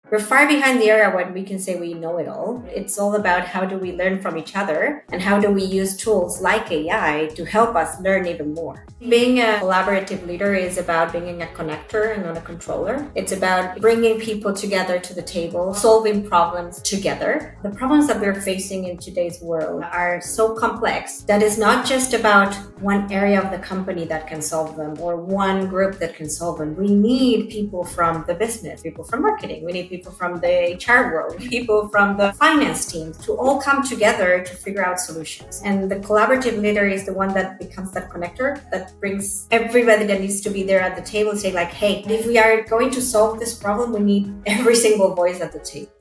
We're far behind the era when we can say we know it all. It's all about how do we learn from each other and how do we use tools like AI to help us learn even more. Being a collaborative leader is about being a connector and not a controller. It's about bringing people together to the table, solving problems together. The problems that we're facing in today's world are so complex that it's not just about one area of the company that can solve them or one group that can solve them. We need people from the business, people from marketing, we need people from the HR world, people from the finance teams to all come together to figure out solutions. And the collaborative leader is the one that becomes that connector that brings everybody that needs to be there at the table, say like, hey, if we are going to solve this problem, we need every single voice at the table.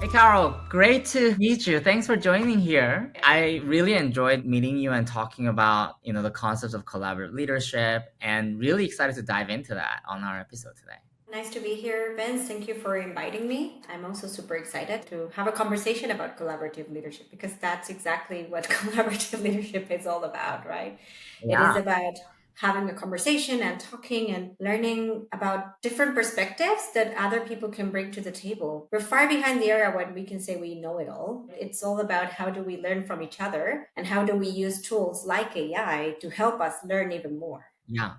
Hey, Caro, great to meet you. Thanks for joining here. I really enjoyed meeting you and talking about, the concepts of collaborative leadership and really excited to dive into that on our episode today. Nice to be here, Vince. Thank you for inviting me. I'm also super excited to have a conversation about collaborative leadership because that's exactly what collaborative leadership is all about, right? It is Yeah. about having a conversation and talking and learning about different perspectives that other people can bring to the table. We're far behind the era when we can say we know it all. It's all about how do we learn from each other and how do we use tools like AI to help us learn even more. Yeah,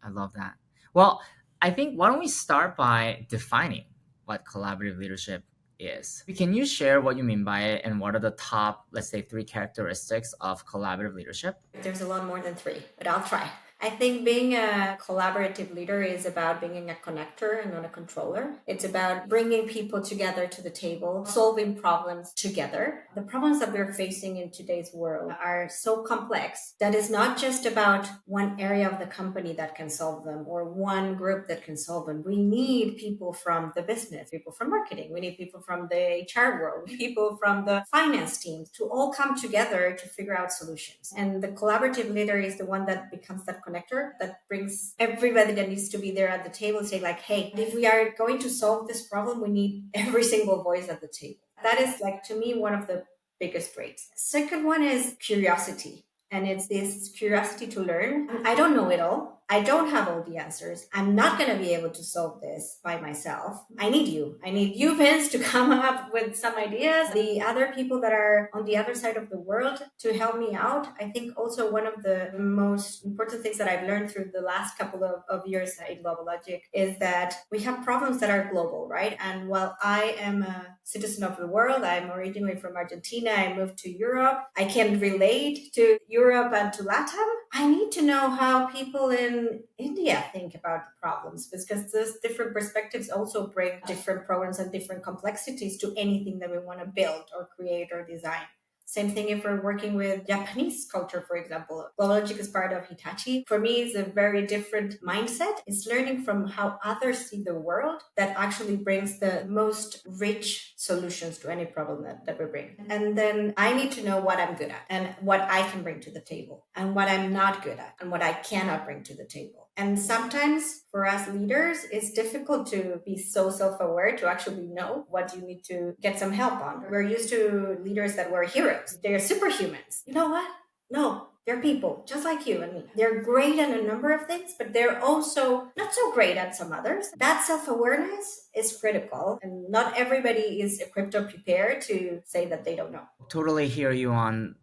I love that. Well, I think why don't we start by defining what collaborative leadership is? Can you share what you mean by it and what are the top, let's say, three characteristics of collaborative leadership? There's a lot more than three, but I'll try. I think being a collaborative leader is about being a connector and not a controller. It's about bringing people together to the table, solving problems together. The problems that we're facing in today's world are so complex that it's not just about one area of the company that can solve them or one group that can solve them. We need people from the business, people from marketing, we need people from the HR world, people from the finance teams to all come together to figure out solutions. And the collaborative leader is the one that becomes that connector that brings everybody that needs to be there at the table, say like, hey, if we are going to solve this problem, we need every single voice at the table. That is like, to me, one of the biggest traits. Second one is curiosity. And it's this curiosity to learn. I don't know it all. I don't have all the answers. I'm not going to be able to solve this by myself. I need you. I need you, Vince, to come up with some ideas. The other people that are on the other side of the world to help me out. I think also one of the most important things that I've learned through the last couple of years in GlobalLogic is that we have problems that are global, right? And while I am a citizen of the world, I'm originally from Argentina, I moved to Europe, I can relate to Europe and to Latam. I need to know how people in India think about the problems because those different perspectives also bring different problems and different complexities to anything that we want to build or create or design. Same thing if we're working with Japanese culture, for example. GlobalLogic is part of Hitachi. For me, it's a very different mindset. It's learning from how others see the world that actually brings the most rich solutions to any problem that we bring. And then I need to know what I'm good at and what I can bring to the table and what I'm not good at and what I cannot bring to the table. And sometimes for us leaders, it's difficult to be so self aware to actually know what you need to get some help on. We're used to leaders that were heroes, they're superhumans. You know what? No, they're people just like you and me. They're great at a number of things, but they're also not so great at some others. That self awareness is critical, and not everybody is equipped or prepared to say that they don't know. Totally hear you on,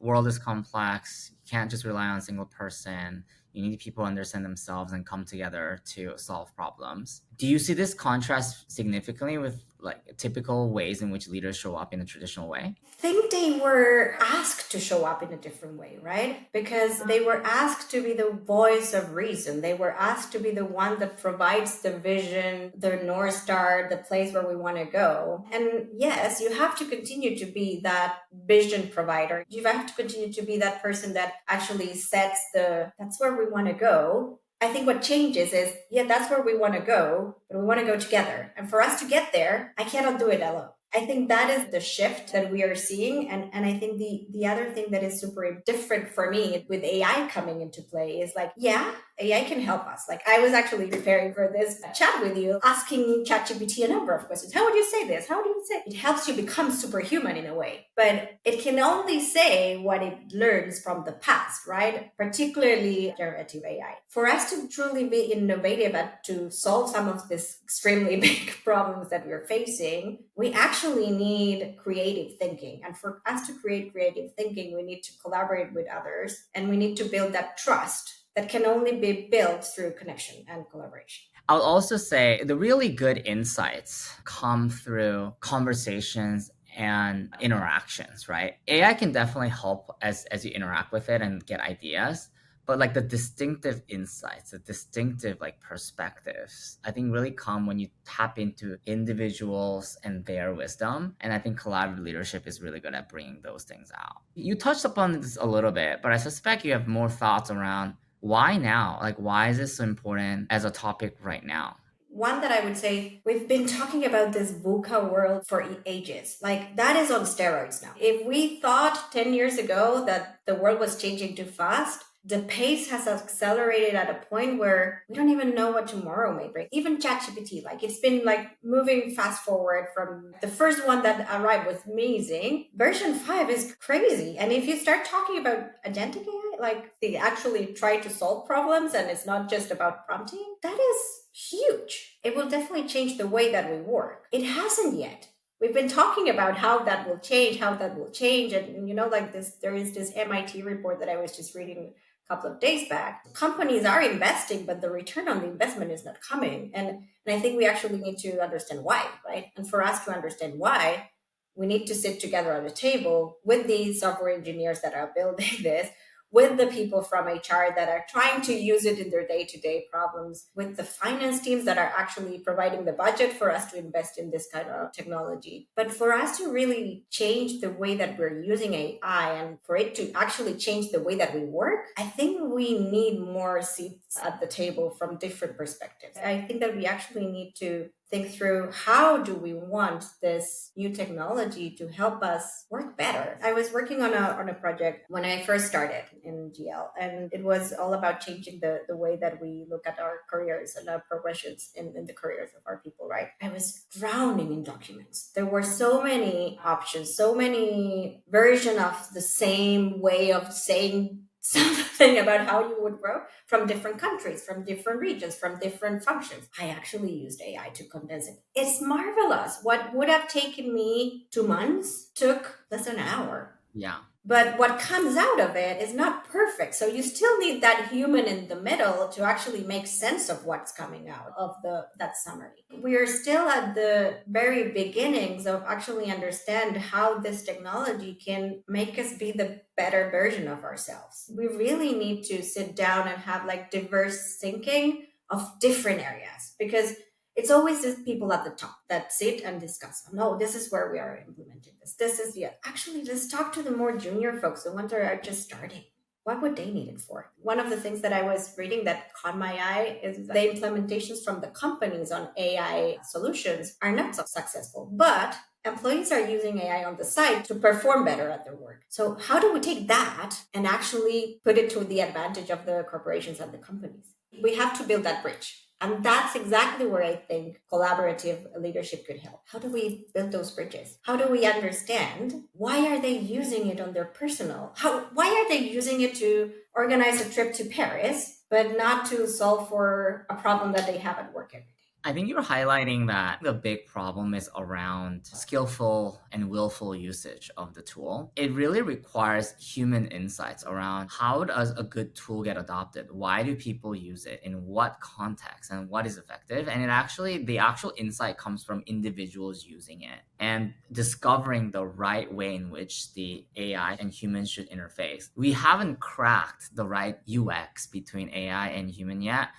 world is complex. You can't just rely on a single person. You need people to understand themselves and come together to solve problems. Do you see this contrast significantly with like typical ways in which leaders show up in a traditional way? Think they were asked to show up in a different way, right? Because they were asked to be the voice of reason. They were asked to be the one that provides the vision, the North Star, the place where we want to go. And yes, you have to continue to be that vision provider. You have to continue to be that person that actually sets that's where we want to go. I think what changes is, yeah, that's where we want to go, but we want to go together. And for us to get there, I cannot do it alone. I think that is the shift that we are seeing. And I think the other thing that is super different for me with AI coming into play is like, yeah, AI can help us. Like I was actually preparing for this chat with you, asking ChatGPT a number of questions. How would you say this? How do you say it? It helps you become superhuman in a way, but it can only say what it learns from the past, right? Particularly generative AI. For us to truly be innovative and to solve some of these extremely big problems that we're facing, we actually need creative thinking. And for us to create creative thinking, we need to collaborate with others and we need to build that trust that can only be built through connection and collaboration. I'll also say the really good insights come through conversations and interactions, right? AI can definitely help as you interact with it and get ideas, but like the distinctive insights, the distinctive like perspectives, I think really come when you tap into individuals and their wisdom. And I think collaborative leadership is really good at bringing those things out. You touched upon this a little bit, but I suspect you have more thoughts around why now? Like, why is this so important as a topic right now? One that I would say, we've been talking about this VUCA world for ages. Like that is on steroids now. If we thought 10 years ago that the world was changing too fast, the pace has accelerated at a point where we don't even know what tomorrow may bring. Even ChatGPT, like it's been like moving fast forward from the first one that arrived was amazing. Version 5 is crazy. And if you start talking about agentic AI, like they actually try to solve problems and it's not just about prompting, that is huge. It will definitely change the way that we work. It hasn't yet. We've been talking about how that will change, and like this, there is this MIT report that I was just reading a couple of days back. Companies are investing, but the return on the investment is not coming, and I think we actually need to understand why, right? And for us to understand why, we need to sit together at a table with these software engineers that are building this, with the people from HR that are trying to use it in their day-to-day problems, with the finance teams that are actually providing the budget for us to invest in this kind of technology. But for us to really change the way that we're using AI and for it to actually change the way that we work, I think we need more seats at the table from different perspectives. I think that we actually need to think through how do we want this new technology to help us work better. I was working on a project when I first started in GL, and it was all about changing the way that we look at our careers and our progressions in the careers of our people, right? I was drowning in documents. There were so many options, so many versions of the same way of saying something about how you would grow from different countries, from different regions, from different functions. I actually used AI to condense it. It's marvelous. What would have taken me 2 months took less than an hour. Yeah. But what comes out of it is not perfect. So you still need that human in the middle to actually make sense of what's coming out of that summary. We are still at the very beginnings of actually understand how this technology can make us be the better version of ourselves. We really need to sit down and have like diverse thinking of different areas, because it's always just people at the top that sit and discuss. No, this is where we are implementing this. This is the actually, let's talk to the more junior folks, the ones that are just starting. What would they need it for? One of the things that I was reading that caught my eye is the implementations from the companies on AI solutions are not so successful, but employees are using AI on the side to perform better at their work. So how do we take that and actually put it to the advantage of the corporations and the companies? We have to build that bridge. And that's exactly where I think collaborative leadership could help. How do we build those bridges? How do we understand why are they using it on their personal? Why are they using it to organize a trip to Paris, but not to solve for a problem that they have at work every day? I think you're highlighting that the big problem is around skillful and willful usage of the tool. It really requires human insights around how does a good tool get adopted? Why do people use it? In what context? And what is effective? And the actual insight comes from individuals using it and discovering the right way in which the AI and humans should interface. We haven't cracked the right UX between AI and human yet.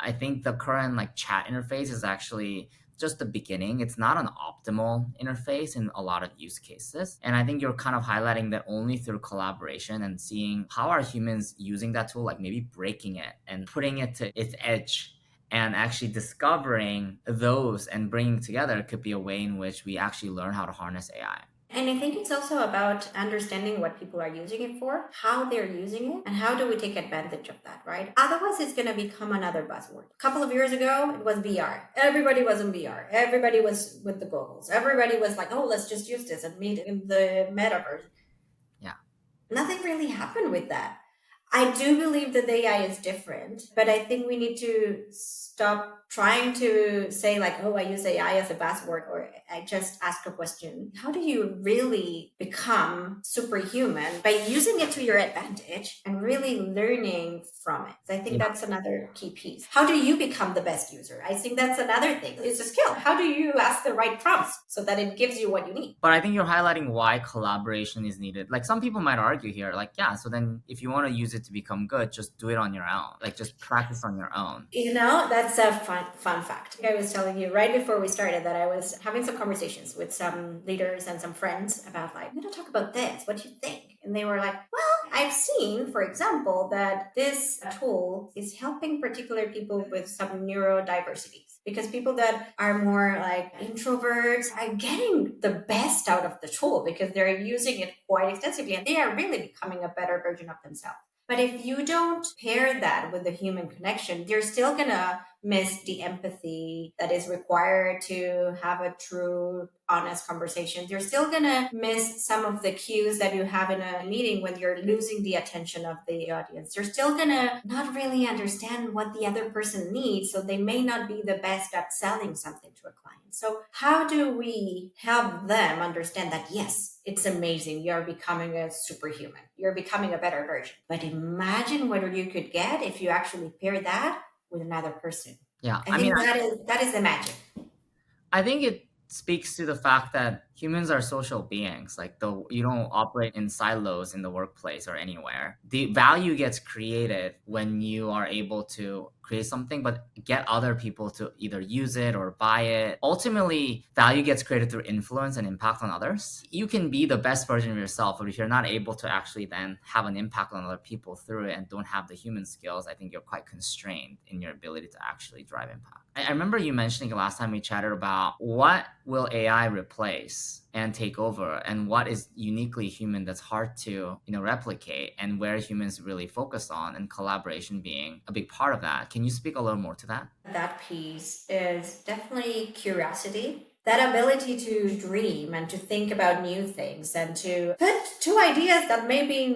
I think the current like chat interface is actually just the beginning. It's not an optimal interface in a lot of use cases. And I think you're kind of highlighting that only through collaboration and seeing how are humans using that tool, like maybe breaking it and putting it to its edge And actually discovering those and bringing together could be a way in which we actually learn how to harness AI. And I think it's also about understanding what people are using it for, how they're using it, and how do we take advantage of that, right? Otherwise, it's going to become another buzzword. A couple of years ago, it was VR. Everybody was in VR. Everybody was with the goggles. Everybody was like, oh, let's just use this and meet in the metaverse. Yeah. Nothing really happened with that. I do believe that the AI is different, but I think we need to stop trying to say like, oh, I use AI as a buzzword or I just ask a question. How do you really become superhuman by using it to your advantage and really learning from it? So I think Yeah. that's another key piece. How do you become the best user? I think that's another thing. It's a skill. How do you ask the right prompts so that it gives you what you need? But I think you're highlighting why collaboration is needed. Like some people might argue here, like, yeah, so then if you want to use it to become good, just do it on your own. Like just practice on your own. You know, that's a fun fact. I was telling you right before we started that I was having some conversations with some leaders and some friends about like, I'm going to talk about this. What do you think? And they were like, well, I've seen, for example, that this tool is helping particular people with some neurodiversities because people that are more like introverts are getting the best out of the tool because they're using it quite extensively and they are really becoming a better version of themselves. But if you don't pair that with the human connection, you're still gonna miss the empathy that is required to have a true, honest conversation. You're still gonna miss some of the cues that you have in a meeting when you're losing the attention of the audience. You're still gonna not really understand what the other person needs, so they may not be the best at selling something to a client. So, how do we help them understand that, yes, it's amazing. You're becoming a superhuman. You're becoming a better version. But imagine what you could get if you actually pair that with another person. Yeah. I think that is the magic. I think it speaks to the fact that humans are social beings. Like the you don't operate in silos in the workplace or anywhere. The value gets created when you are able to create something but get other people to either use it or buy it. Ultimately, value gets created through influence and impact on others. You can be the best version of yourself, but if you're not able to actually then have an impact on other people through it and don't have the human skills, I think you're quite constrained in your ability to actually drive impact. I remember you mentioning last time we chatted about what will AI replace and take over and what is uniquely human that's hard to replicate and where humans really focus on and collaboration being a big part of that. Can you speak a little more to that? That piece is definitely curiosity. That ability to dream and to think about new things and to put two ideas that may be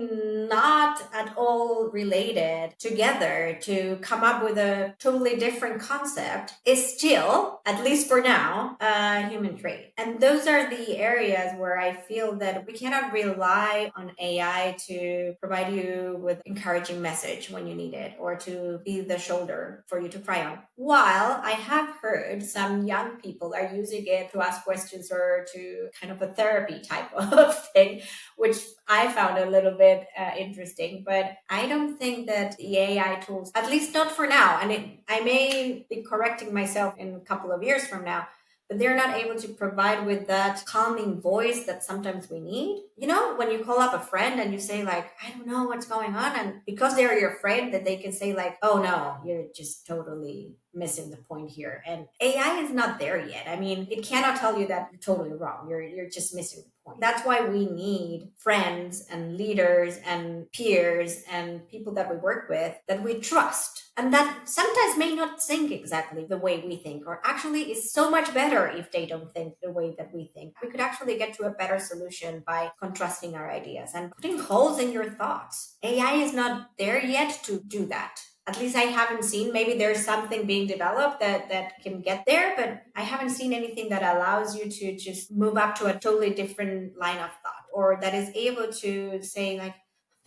not at all related together to come up with a totally different concept is still, at least for now, a human trait. And those are the areas where I feel that we cannot rely on AI to provide you with encouraging message when you need it or to be the shoulder for you to cry on. While I have heard some young people are using it to ask questions or to kind of a therapy type of thing, which I found a little bit interesting. But I don't think that the AI tools, at least not for now, and I may be correcting myself in a couple of years from now, but they're not able to provide with that calming voice that sometimes we need. You know, when you call up a friend and you say like, I don't know what's going on, and because they're your friend, that they can say like, oh no, you're just totally missing the point here. And AI is not there yet. I mean, it cannot tell you that you're totally wrong. You're just missing the point. That's why we need friends and leaders and peers and people that we work with that we trust and that sometimes may not think exactly the way we think, or actually is so much better if they don't think the way that we think. We could actually get to a better solution by contrasting our ideas and putting holes in your thoughts. AI is not there yet to do that. At least I haven't seen. Maybe there's something being developed that can get there, but I haven't seen anything that allows you to just move up to a totally different line of thought or that is able to say like,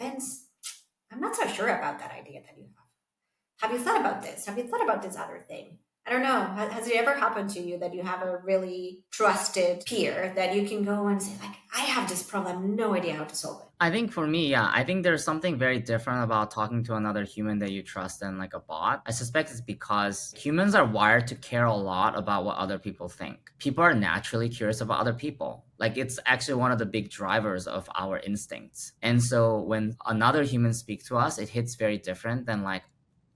Vince, I'm not so sure about that idea that you have. Have you thought about this? Have you thought about this other thing? I don't know. Has it ever happened to you that you have a really trusted peer that you can go and say, like, I have this problem, no idea how to solve it? I think for me, yeah, I think there's something very different about talking to another human that you trust than like a bot. I suspect it's because humans are wired to care a lot about what other people think. People are naturally curious about other people. Like it's actually one of the big drivers of our instincts. And so when another human speaks to us, it hits very different than like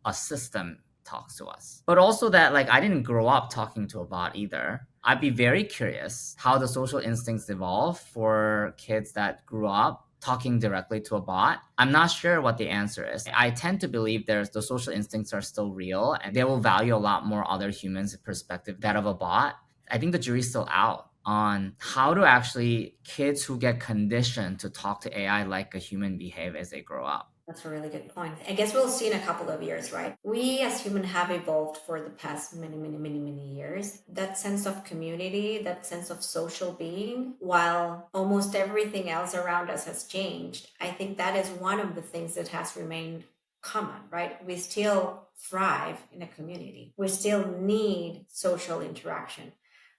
a system talks to us. But also that like I didn't grow up talking to a bot either. I'd be very curious how the social instincts evolve for kids that grew up talking directly to a bot. I'm not sure what the answer is. I tend to believe the social instincts are still real and they will value a lot more other humans' perspective that of a bot. I think the jury's still out on how do actually kids who get conditioned to talk to AI like a human behave as they grow up. That's a really good point. I guess we'll see in a couple of years, right? We as humans have evolved for the past many years. That sense of community, that sense of social being, while almost everything else around us has changed, I think that is one of the things that has remained common, right? We still thrive in a community. We still need social interaction.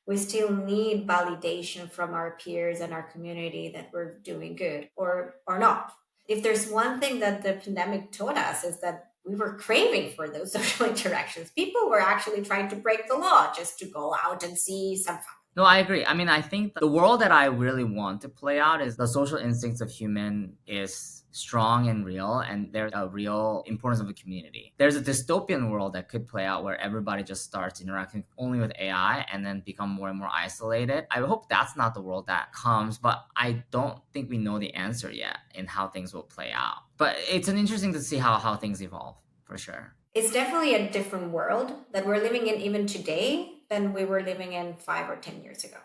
We still need validation from our peers and our community that we're doing good or not. If there's one thing that the pandemic taught us is that we were craving for those social interactions. People were actually trying to break the law just to go out and see some fun. No, I agree. I mean, I think the world that I really want to play out is the social instincts of human is strong and real, and there's a real importance of a community. There's a dystopian world that could play out where everybody just starts interacting only with AI and then become more and more isolated. I hope that's not the world that comes, but I don't think we know the answer yet in how things will play out. But it's an interesting to see how things evolve, for sure. It's definitely a different world that we're living in even today than we were living in 5 or 10 years ago.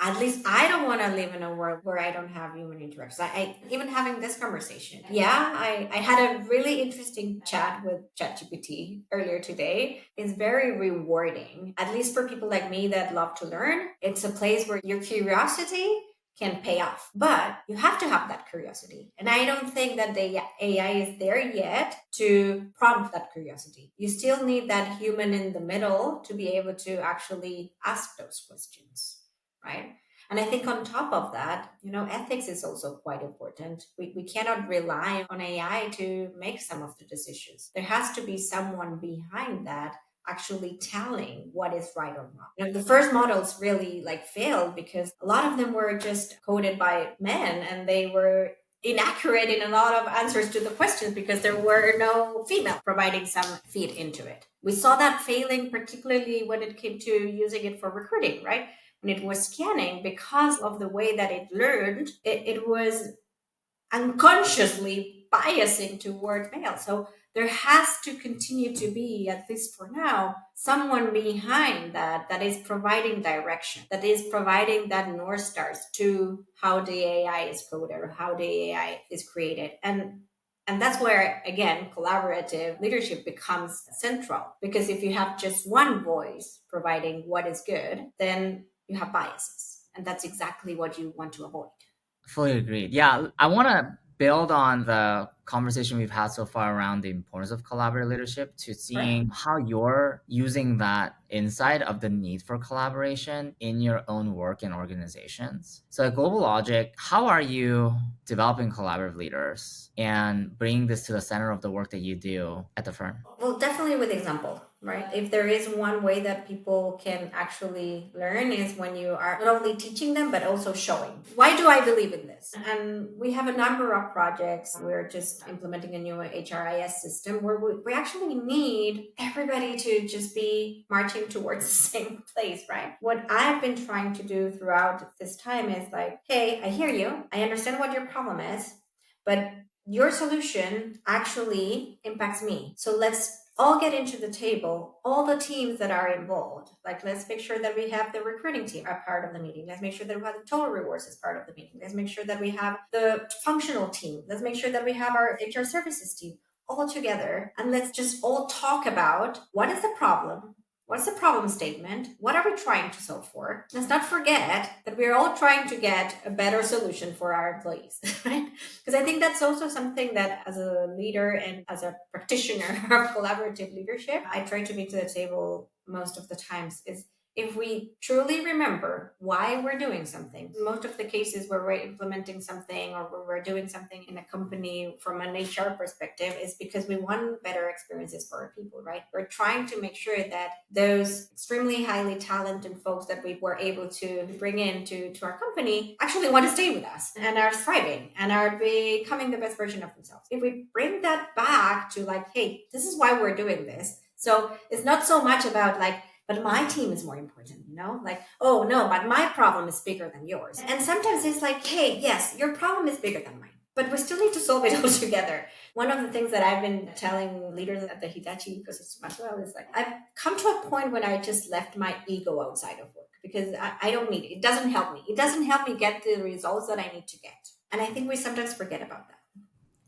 At least I don't want to live in a world where I don't have human interactions. I even having this conversation. Yeah, I had a really interesting chat with ChatGPT earlier today. It's very rewarding, at least for people like me that love to learn. It's a place where your curiosity can pay off, but you have to have that curiosity. And I don't think that the AI is there yet to prompt that curiosity. You still need that human in the middle to be able to actually ask those questions, right? And I think on top of that, ethics is also quite important. We cannot rely on AI to make some of the decisions. There has to be someone behind that actually telling what is right or wrong. The first models really failed because a lot of them were just coded by men and they were inaccurate in a lot of answers to the questions because there were no female providing some feed into it. We saw that failing particularly when it came to using it for recruiting, right? When it was scanning, because of the way that it learned, it was unconsciously biasing toward male. So there has to continue to be, at least for now, someone behind that is providing direction, that is providing that North Stars to how the AI is coded or how the AI is created. And that's where, again, collaborative leadership becomes central. Because if you have just one voice providing what is good, then you have biases. And that's exactly what you want to avoid. Fully agreed. Yeah, I want to build on the conversation we've had so far around the importance of collaborative leadership to seeing how you're using that insight of the need for collaboration in your own work and organizations. So at GlobalLogic, how are you developing collaborative leaders and bringing this to the center of the work that you do at the firm? Well, definitely with example, right? If there is one way that people can actually learn is when you are not only teaching them, but also showing. Why do I believe in this? And we have a number of projects. We're just implementing a new HRIS system where we actually need everybody to just be marching towards the same place, right? What I've been trying to do throughout this time is hey, I hear you. I understand what your problem is, but your solution actually impacts me. So let's all get into the table, all the teams that are involved. Let's make sure that we have the recruiting team a part of the meeting. Let's make sure that we have the total rewards as part of the meeting. Let's make sure that we have the functional team. Let's make sure that we have our HR services team all together. And let's just all talk about what is the problem. What's the problem statement? What are we trying to solve for? Let's not forget that we're all trying to get a better solution for our employees, right? Because I think that's also something that as a leader and as a practitioner of collaborative leadership, I try to bring to the table most of the times is if we truly remember why we're doing something. Most of the cases where we're implementing something or where we're doing something in a company from an HR perspective is because we want better experiences for our people, right? We're trying to make sure that those extremely highly talented folks that we were able to bring into our company actually want to stay with us and are thriving and are becoming the best version of themselves. If we bring that back to hey, this is why we're doing this, So it's not so much about like, but my team is more important, you know? Like, oh no, but my problem is bigger than yours. And sometimes it's like, hey, yes, your problem is bigger than mine, but we still need to solve it all together. One of the things that I've been telling leaders at the Hitachi ecosystem as well is like, I've come to a point when I just left my ego outside of work because I don't need it. It doesn't help me. It doesn't help me get the results that I need to get. And I think we sometimes forget about that.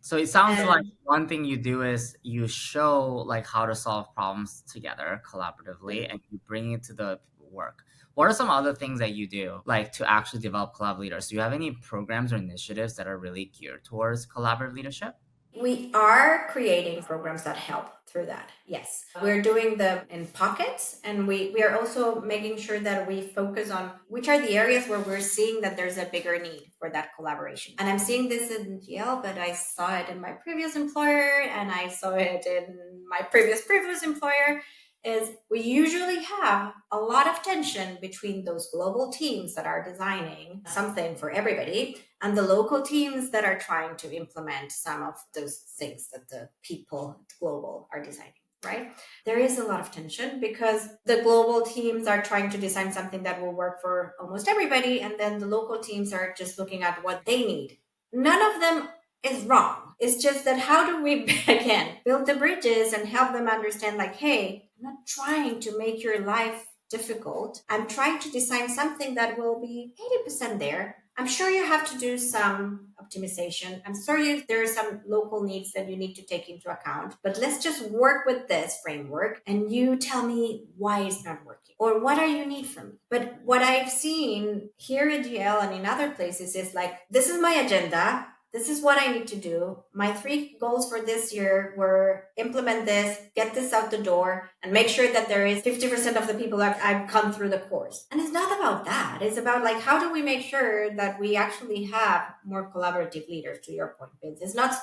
So it sounds like And one thing you do is you show like how to solve problems together collaboratively and you bring it to the work. What are some other things that you do like to actually develop collab leaders? Do you have any programs or initiatives that are really geared towards collaborative leadership? we are creating programs that help through that. Yes. We're doing them in pockets, and we are also making sure that we focus on which are the areas where we're seeing that there's a bigger need for that collaboration. And I'm seeing this in GL, but I saw it in my previous employer and I saw it in my previous employer. Is we usually have a lot of tension between those global teams that are designing something for everybody and the local teams that are trying to implement some of those things that the people at global are designing, right? There is a lot of tension because the global teams are trying to design something that will work for almost everybody, and then the local teams are just looking at what they need. None of them is wrong. It's just that how do we again build the bridges and help them understand like, hey, I'm not trying to make your life difficult. I'm trying to design something that will be 80% there. I'm sure you have to do some optimization. I'm sorry there are some local needs that you need to take into account, but let's just work with this framework and you tell me why it's not working or what are you need from me. But what I've seen here in GL and in other places is like, this is my agenda. This is what I need to do. My 3 goals for this year were implement this, get this out the door, and make sure that there is 50% of the people that I've come through the course. And it's not about that. It's about like, how do we make sure that we actually have more collaborative leaders, to your point, Vince? It's not,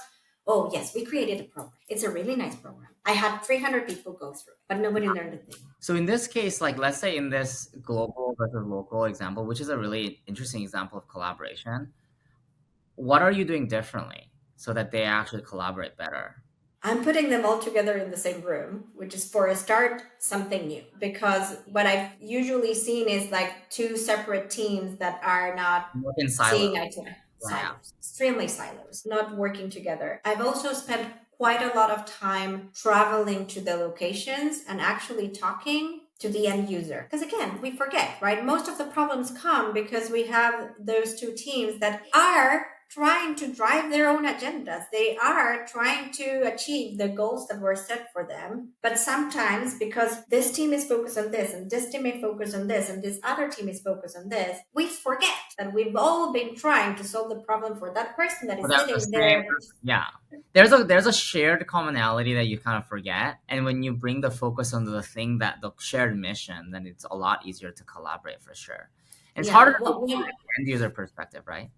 oh, yes, we created a program. It's a really nice program. I had 300 people go through it, but nobody learned a thing. So in this case, like let's say in this global versus local example, which is a really interesting example of collaboration, what are you doing differently so that they actually collaborate better? I'm putting them all together in the same room, which is for a start something new. Because what I've usually seen is like 2 separate teams that are not Work in seeing silos. eye to eye, Yeah. silos, extremely silos, not working together. I've also spent quite a lot of time traveling to the locations and actually talking to the end user. Because again, we forget, right? Most of the problems come because we have those 2 teams that are trying to drive their own agendas. They are trying to achieve the goals that were set for them. But sometimes, because this team is focused on this, and this team is focused on this, and this other team is focused on this, we forget that we've all been trying to solve the problem for that person that For is that the sitting same there. yeah. There's a shared commonality that you kind of forget. And when you bring the focus on the thing that the shared mission, then it's a lot easier to collaborate for sure. And it's harder Yeah, to well, from an end user perspective, right?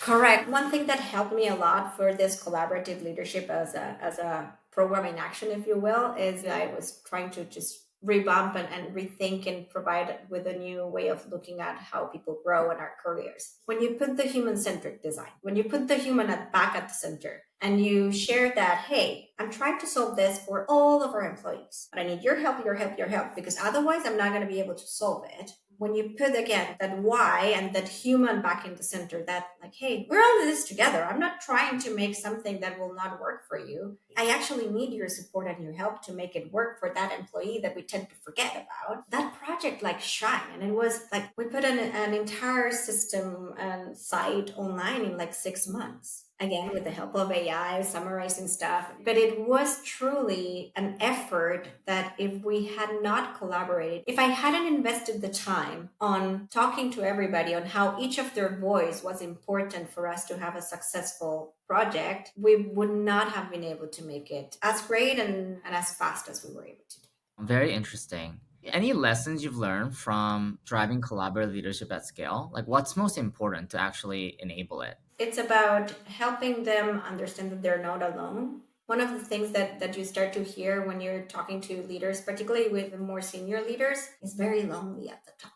correct. One thing that helped me a lot for this collaborative leadership as a program in action, if you will, is I was trying to just revamp and rethink and provide with a new way of looking at how people grow in our careers. When you put the human centric design, when you put the human back at the center, and you share that, hey, I'm trying to solve this for all of our employees, but I need your help, your help, your help, because otherwise I'm not going to be able to solve it. When you put again that why and that human back in the center, that like, hey, we're all in this together. I'm not trying to make something that will not work for you. I actually need your support and your help to make it work for that employee that we tend to forget about. That project like shine. And it was like we put an entire system and site online in like 6 months. Again, with the help of AI, summarizing stuff. But it was truly an effort that if we had not collaborated, if I hadn't invested the time on talking to everybody on how each of their voice was important for us to have a successful project, we would not have been able to make it as great and as fast as we were able to do. Very interesting. Any lessons you've learned from driving collaborative leadership at scale? Like what's most important to actually enable it? It's about helping them understand that they're not alone. One of the things that you start to hear when you're talking to leaders, particularly with the more senior leaders, is very lonely at the top.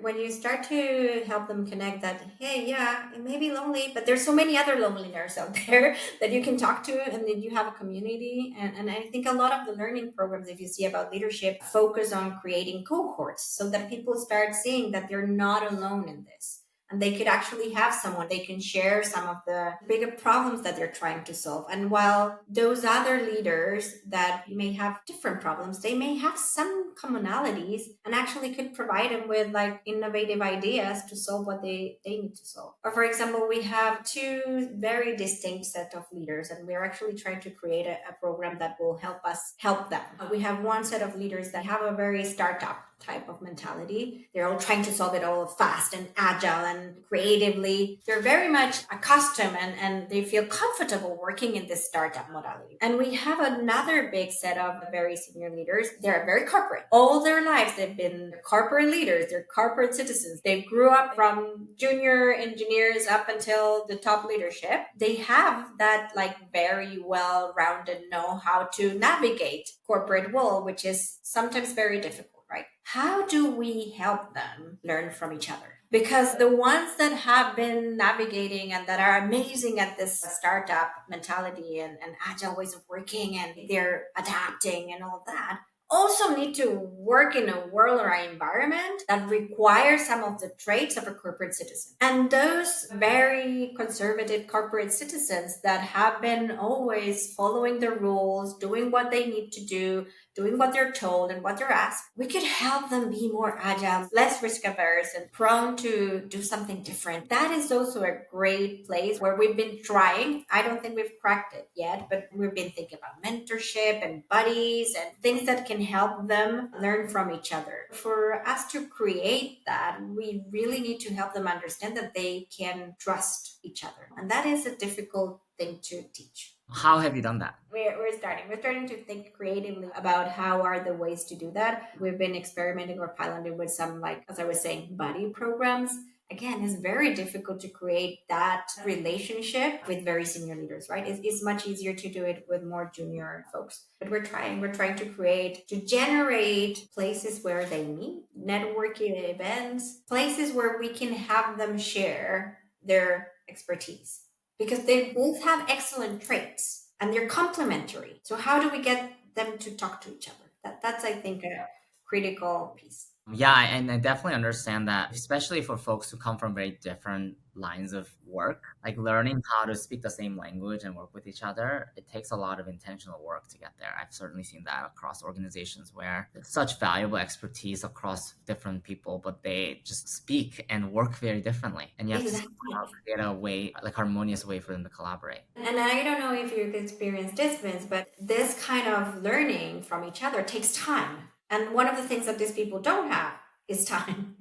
When you start to help them connect that, hey, yeah, it may be lonely, but there's so many other loneliness out there that you can talk to, and then you have a community. And I think a lot of the learning programs, if you see about leadership, focus on creating cohorts so that people start seeing that they're not alone in this. And they could actually have someone they can share some of the bigger problems that they're trying to solve. And while those other leaders that may have different problems, they may have some commonalities and actually could provide them with like innovative ideas to solve what they need to solve. Or for example, we have two very distinct set of leaders, and we're actually trying to create a program that will help us help them. We have one set of leaders that have a very startup type of mentality. They're all trying to solve it all fast and agile and creatively. They're very much accustomed and they feel comfortable working in this startup modality. And we have another big set of very senior leaders. They're very corporate. All their lives, they've been corporate leaders. They're corporate citizens. They grew up from junior engineers up until the top leadership. They have that like very well-rounded know how to navigate corporate world, which is sometimes very difficult, right? How do we help them learn from each other? Because the ones that have been navigating and that are amazing at this startup mentality and agile ways of working, and they're adapting and all that, also need to work in a world or an environment that requires some of the traits of a corporate citizen. And those very conservative corporate citizens that have been always following the rules, doing what they need to do, doing what they're told and what they're asked, we could help them be more agile, less risk averse, and prone to do something different. That is also a great place where we've been trying. I don't think we've cracked it yet, but we've been thinking about mentorship and buddies and things that can help them learn from each other. For us to create that, we really need to help them understand that they can trust each other. And that is a difficult thing to teach. How have you done that? We're starting to think creatively about how are the ways to do that. We've been experimenting or piloting with some, like as I was saying, buddy programs. Again, it's very difficult to create that relationship with very senior leaders, right? It's much easier to do it with more junior folks. But we're trying to create, to generate places where they meet, networking events, places where we can have them share their expertise, because they both have excellent traits and they're complementary. So how do we get them to talk to each other? That's I think a critical piece. Yeah, and I definitely understand that, especially for folks who come from very different lines of work. Like learning how to speak the same language and work with each other, it takes a lot of intentional work to get there. I've certainly seen that across organizations where there's such valuable expertise across different people, but they just speak and work very differently. And you have to Exactly. somehow create a way, like harmonious way for them to collaborate. And I don't know if you've experienced this, Vince, but this kind of learning from each other takes time. And one of the things that these people don't have is time.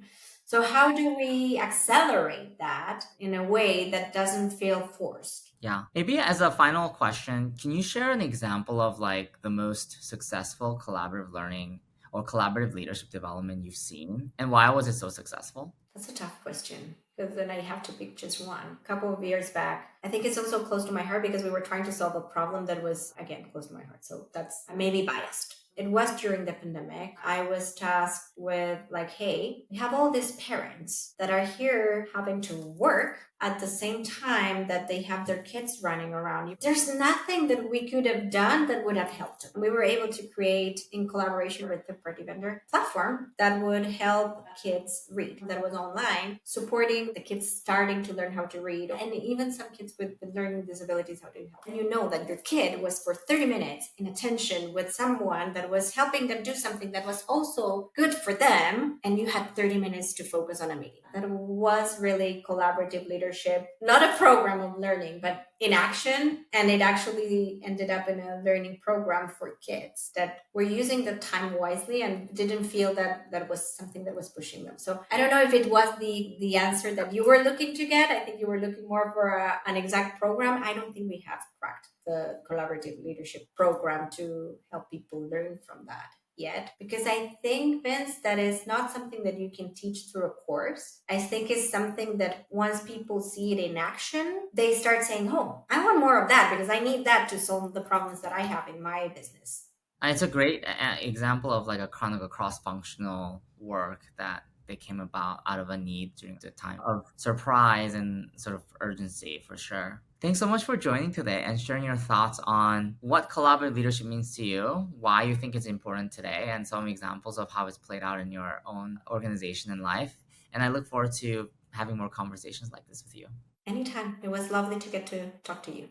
So how do we accelerate that in a way that doesn't feel forced? Yeah. Maybe as a final question, can you share an example of like the most successful collaborative learning or collaborative leadership development you've seen? And why was it so successful? That's a tough question because then I have to pick just one. A couple of years back, I think it's also close to my heart because we were trying to solve a problem that was, again, close to my heart. So that's maybe biased. It was during the pandemic. I was tasked with, like, hey, we have all these parents that are here having to work at the same time that they have their kids running around. There's nothing that we could have done that would have helped them. We were able to create, in collaboration with the third-party vendor, platform that would help kids read, that was online, supporting the kids starting to learn how to read, and even some kids with learning disabilities how to help. And you know that your kid was for 30 minutes in attention with someone that was helping them do something that was also good for them, and you had 30 minutes to focus on a meeting. That was really collaborative leadership, not a program of learning, but in action. And it actually ended up in a learning program for kids that were using the time wisely and didn't feel that that was something that was pushing them. So I don't know if it was the answer that you were looking to get. I think you were looking more for an exact program. I don't think we have cracked the collaborative leadership program to help people learn from that yet, because I think, Vince, that is not something that you can teach through a course. I think it's something that once people see it in action, they start saying, oh, I want more of that because I need that to solve the problems that I have in my business. And it's a great example of like a kind of a cross-functional work that they came about out of a need during the time of surprise and sort of urgency, for sure. Thanks so much for joining today and sharing your thoughts on what collaborative leadership means to you, why you think it's important today, and some examples of how it's played out in your own organization and life. And I look forward to having more conversations like this with you. Anytime. It was lovely to get to talk to you.